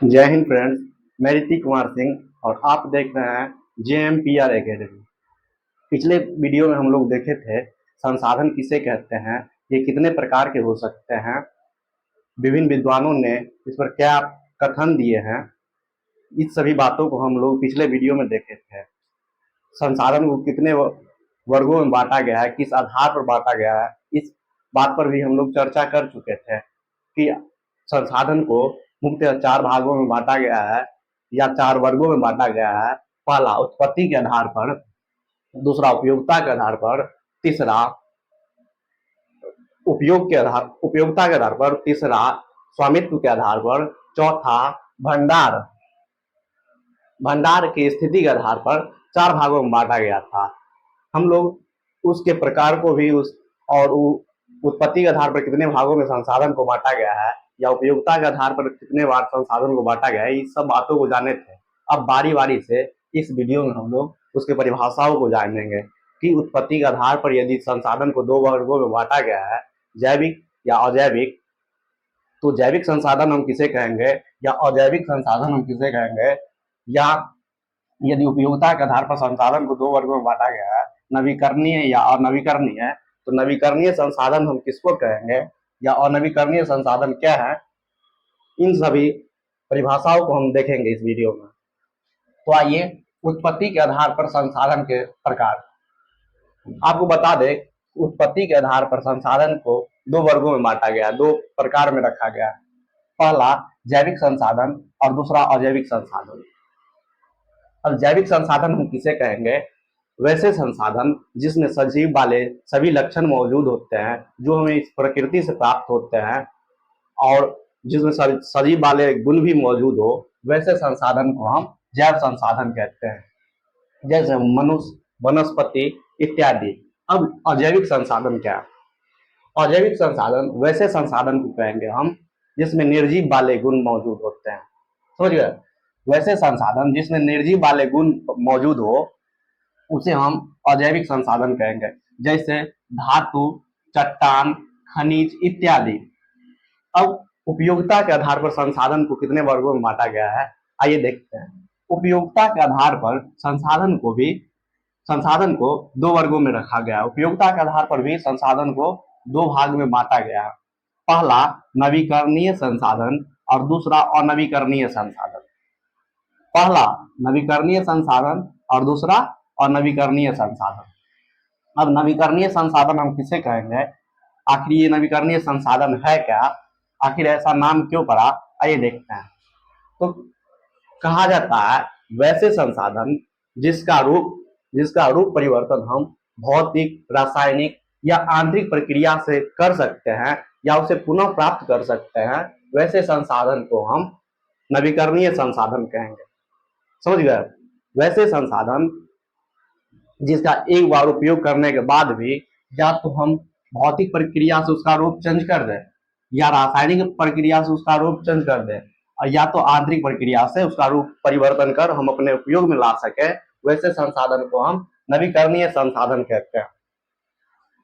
जय हिंद फ्रेंड्स। मैं ऋतिक कुमार सिंह और आप देख रहे हैं JMPR एकेडमी। पिछले वीडियो में हम लोग देखे थे संसाधन किसे कहते हैं, ये कितने प्रकार के हो सकते हैं, विभिन्न विद्वानों ने इस पर क्या कथन दिए हैं। इस सभी बातों को हम लोग पिछले वीडियो में देखे थे। संसाधन को कितने वर्गों में बांटा गया है, किस आधार पर बांटा गया है, इस बात पर भी हम लोग चर्चा कर चुके थे कि संसाधन को मुख्यतः चार भागों में बांटा गया है या चार वर्गों में बांटा गया है। पहला उत्पत्ति के आधार पर, दूसरा उपयोगिता के आधार पर, तीसरा उपयोगिता के आधार पर, तीसरा स्वामित्व के आधार पर, चौथा भंडार भंडार की स्थिति के आधार पर चार भागों में बांटा गया था। हम लोग उसके प्रकार को भी और उत्पत्ति के आधार पर कितने भागों में संसाधन को बांटा गया है या उपयोगिता के आधार पर कितने बार संसाधन को बांटा गया है, इस सब बातों को जाने थे। अब बारी बारी से इस वीडियो में हम लोग उसके परिभाषाओं को जानेंगे कि उत्पत्ति के आधार पर यदि संसाधन को दो वर्गों में बांटा गया है, जैविक या अजैविक, तो जैविक संसाधन हम किसे कहेंगे या अजैविक संसाधन हम किसे कहेंगे। या यदि उपयोगिता के आधार पर संसाधन को दो वर्गों में बांटा गया है, नवीकरणीय या अनवीकरणीय, तो नवीकरणीय संसाधन हम किसको कहेंगे या अनवीकरणीय संसाधन क्या है, इन सभी परिभाषाओं को हम देखेंगे इस वीडियो में। तो आइए उत्पत्ति के आधार पर संसाधन के प्रकार आपको बता दें। उत्पत्ति के आधार पर संसाधन को दो वर्गों में बांटा गया, दो प्रकार में रखा गया। पहला जैविक संसाधन और दूसरा अजैविक संसाधन। अब जैविक संसाधन हम किसे कहेंगे, वैसे संसाधन जिसमें सजीव वाले सभी लक्षण मौजूद होते हैं जो हमें इस प्रकृति से प्राप्त होते हैं और जिसमें सजीव वाले गुण भी मौजूद हो, वैसे संसाधन को हम जैव संसाधन कहते हैं, जैसे मनुष्य, वनस्पति इत्यादि। अब अजैविक संसाधन क्या है? अजैविक संसाधन वैसे संसाधन को कहेंगे हम जिसमें निर्जीव वाले गुण मौजूद होते हैं। समझ गए? वैसे संसाधन जिसमें निर्जीव वाले गुण मौजूद हो उसे हम अजैविक संसाधन कहेंगे, जैसे धातु, चट्टान, खनिज इत्यादि। अब उपयोगिता के आधार पर संसाधन को कितने वर्गों में बांटा गया है, आइए देखते हैं। उपयोगिता के आधार पर संसाधन को दो वर्गों में रखा गया है। उपयोगिता के आधार पर भी संसाधन को दो भाग में बांटा गया है। पहला नवीकरणीय संसाधन और दूसरा अनवीकरणीय संसाधन। पहला नवीकरणीय संसाधन और दूसरा अनवीकरणीय संसाधन। अब नवीकरणीय संसाधन हम किसे कहेंगे, आखिर ये नवीकरणीय संसाधन है क्या, आखिर ऐसा नाम क्यों पड़ा, आइए देखते हैं। तो कहा जाता है वैसे संसाधन जिसका रूप परिवर्तन हम भौतिक, रासायनिक या आंतरिक प्रक्रिया से कर सकते हैं या उसे पुनः प्राप्त कर सकते हैं, वैसे संसाधन को हम नवीकरणीय संसाधन कहेंगे। समझ गए? वैसे संसाधन जिसका एक बार उपयोग करने के बाद भी या तो हम भौतिक प्रक्रिया से उसका रूप चेंज कर दें या रासायनिक प्रक्रिया से उसका रूप चेंज कर दें या तो आंतरिक प्रक्रिया से उसका रूप परिवर्तन कर हम अपने उपयोग में ला सके, वैसे संसाधन को हम नवीकरणीय संसाधन कहते हैं।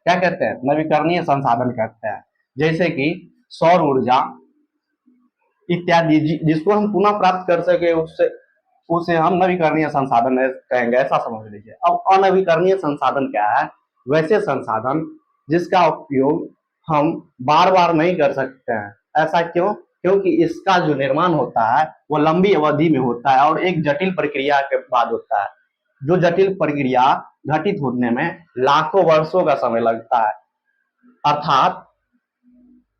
क्या कहते हैं? नवीकरणीय संसाधन कहते हैं। जैसे कि सौर ऊर्जा इत्यादि, जिसको हम पुनः प्राप्त कर सके उसे हम नवीकरणीय संसाधन कहेंगे, ऐसा समझ लीजिए। अब अनवीकरणीय संसाधन क्या है? वैसे संसाधन जिसका उपयोग हम बार बार नहीं कर सकते हैं। ऐसा क्यों? क्योंकि इसका जो निर्माण होता है वो लंबी अवधि में होता है और एक जटिल प्रक्रिया के बाद होता है, जो जटिल प्रक्रिया घटित होने में लाखों वर्षों का समय लगता है। अर्थात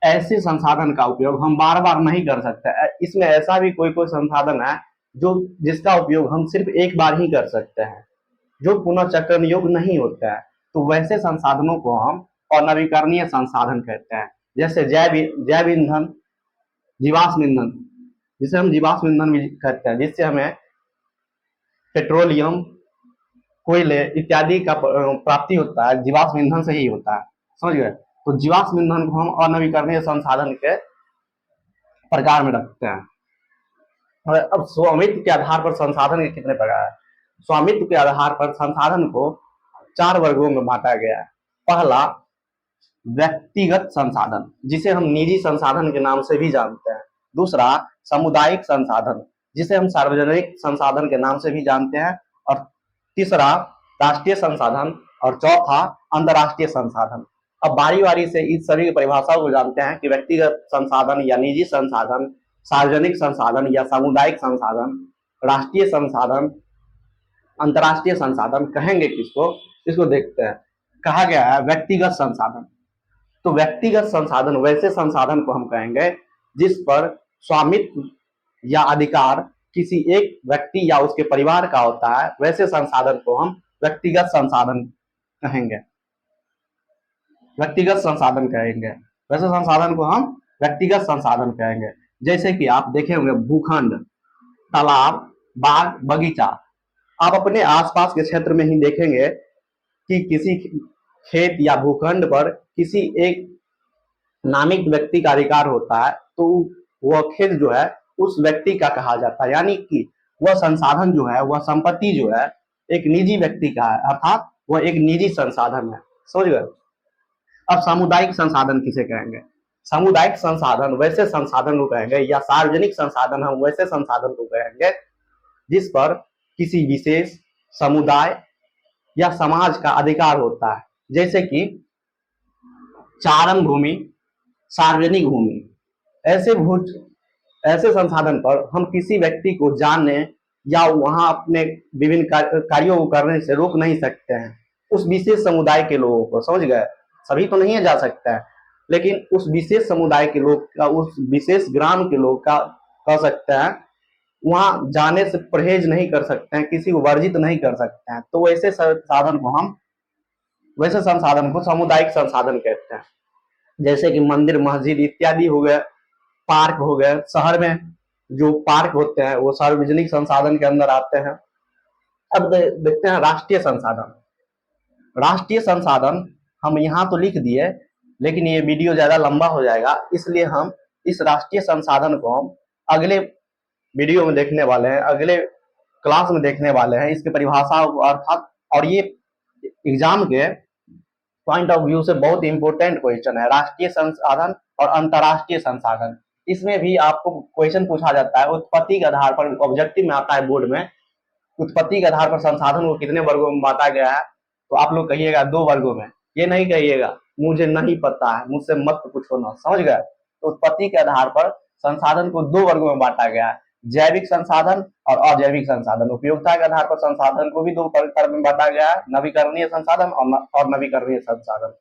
ऐसे संसाधन का उपयोग हम बार बार नहीं कर सकते। इसमें ऐसा भी कोई संसाधन है जिसका उपयोग हम सिर्फ एक बार ही कर सकते हैं, जो पुनः चक्रण योग्य नहीं होता है। तो वैसे संसाधनों को हम अनवीकरणीय संसाधन कहते हैं। जैसे जैव ईंधन, जीवाश्म ईंधन, जिसे हम जीवाश्म ईंधन भी कहते हैं, जिससे हमें पेट्रोलियम, कोयले इत्यादि का प्राप्ति होता है, जीवाश्म ईंधन से ही होता है। समझ गए? तो जीवाश्म ईंधन को हम अनवीकरणीय संसाधन के प्रकार में रखते हैं। अब स्वामित्व के आधार पर संसाधन के कितने प्रकार है? स्वामित्व के आधार पर संसाधन को चार वर्गों में बांटा गया है। पहला व्यक्तिगत संसाधन, जिसे हम निजी संसाधन के नाम से भी जानते हैं। दूसरा सामुदायिक संसाधन, जिसे हम सार्वजनिक संसाधन के नाम से भी जानते हैं, और तीसरा राष्ट्रीय संसाधन, और चौथा अंतर्राष्ट्रीय संसाधन। अब बारी बारी से इस सभी परिभाषाओं को जानते हैं कि व्यक्तिगत संसाधन या निजी संसाधन, सार्वजनिक संसाधन या सामुदायिक संसाधन, राष्ट्रीय संसाधन, अंतर्राष्ट्रीय संसाधन कहेंगे किसको, इसको देखते हैं। कहा गया है व्यक्तिगत संसाधन। तो व्यक्तिगत संसाधन वैसे संसाधन को हम कहेंगे जिस पर स्वामित्व या अधिकार किसी एक व्यक्ति या उसके परिवार का होता है, वैसे संसाधन को हम व्यक्तिगत संसाधन कहेंगे। व्यक्तिगत संसाधन कहेंगे, वैसे संसाधन को हम व्यक्तिगत संसाधन कहेंगे। जैसे कि आप देखे होंगे भूखंड, तालाब, बाग, बगीचा। आप अपने आसपास के क्षेत्र में ही देखेंगे कि किसी खेत या भूखंड पर किसी एक नामित व्यक्ति का अधिकार होता है, तो वह खेत जो है उस व्यक्ति का कहा जाता है, यानी कि वह संसाधन जो है, वह संपत्ति जो है एक निजी व्यक्ति का है, अर्थात वह एक निजी संसाधन है। समझ गए। अब सामुदायिक संसाधन किसे कहेंगे? सामुदायिक संसाधन वैसे संसाधन को कहेंगे, या सार्वजनिक संसाधन हम वैसे संसाधन को कहेंगे जिस पर किसी विशेष समुदाय या समाज का अधिकार होता है। जैसे कि चारण भूमि, सार्वजनिक भूमि। ऐसे संसाधन पर हम किसी व्यक्ति को जानने या वहां अपने विभिन्न कार्यों को करने से रोक नहीं सकते हैं उस विशेष समुदाय के लोगों को। समझ गए। सभी तो नहीं जा सकता है, लेकिन उस विशेष समुदाय के लोग का, उस विशेष ग्राम के लोग का कह सकते हैं, वहां जाने से परहेज नहीं कर सकते हैं, किसी को वर्जित नहीं कर सकते हैं। तो वैसे संसाधन को सामुदायिक संसाधन कहते हैं। जैसे कि मंदिर, मस्जिद इत्यादि हो गए, पार्क हो गए। शहर में जो पार्क होते हैं वो सार्वजनिक संसाधन के अंदर आते हैं। अब देखते हैं राष्ट्रीय संसाधन। राष्ट्रीय संसाधन हम यहाँ तो लिख दिए, लेकिन ये वीडियो ज्यादा लंबा हो जाएगा, इसलिए हम इस राष्ट्रीय संसाधन को हम अगले वीडियो में देखने वाले हैं, अगले क्लास में देखने वाले हैं, इसकी परिभाषा अर्थात। और ये एग्जाम के पॉइंट ऑफ व्यू से बहुत इंपॉर्टेंट क्वेश्चन है, राष्ट्रीय संसाधन और अंतर्राष्ट्रीय संसाधन। इसमें भी आपको क्वेश्चन पूछा जाता है उत्पत्ति के आधार पर, ऑब्जेक्टिव में आता है बोर्ड में, उत्पत्ति के आधार पर संसाधन को कितने वर्गों में बांटा गया है। तो आप लोग कहिएगा 2 वर्गों में, ये नहीं कहिएगा मुझे नहीं पता है, मुझसे मत पूछो ना। समझ गए। तो उत्पत्ति के आधार पर संसाधन को 2 वर्गों में बांटा गया है, जैविक संसाधन और अजैविक संसाधन। उपयोगिता के आधार पर संसाधन को भी 2 प्रकार में बांटा गया है, नवीकरणीय संसाधन और नवीकरणीय संसाधन।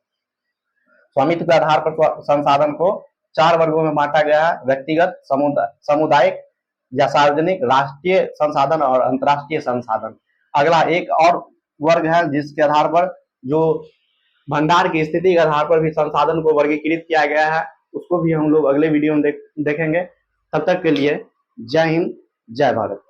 स्वामित्व के आधार पर संसाधन को 4 वर्गों में बांटा गया है, व्यक्तिगत, सामुदायिक या सार्वजनिक, राष्ट्रीय संसाधन और अंतर्राष्ट्रीय संसाधन। अगला एक और वर्ग है जिसके आधार पर, जो भंडार की स्थिति के आधार पर भी संसाधन को वर्गीकृत किया गया है, उसको भी हम लोग अगले वीडियो में देखेंगे। तब तक के लिए जय हिंद, जय भारत।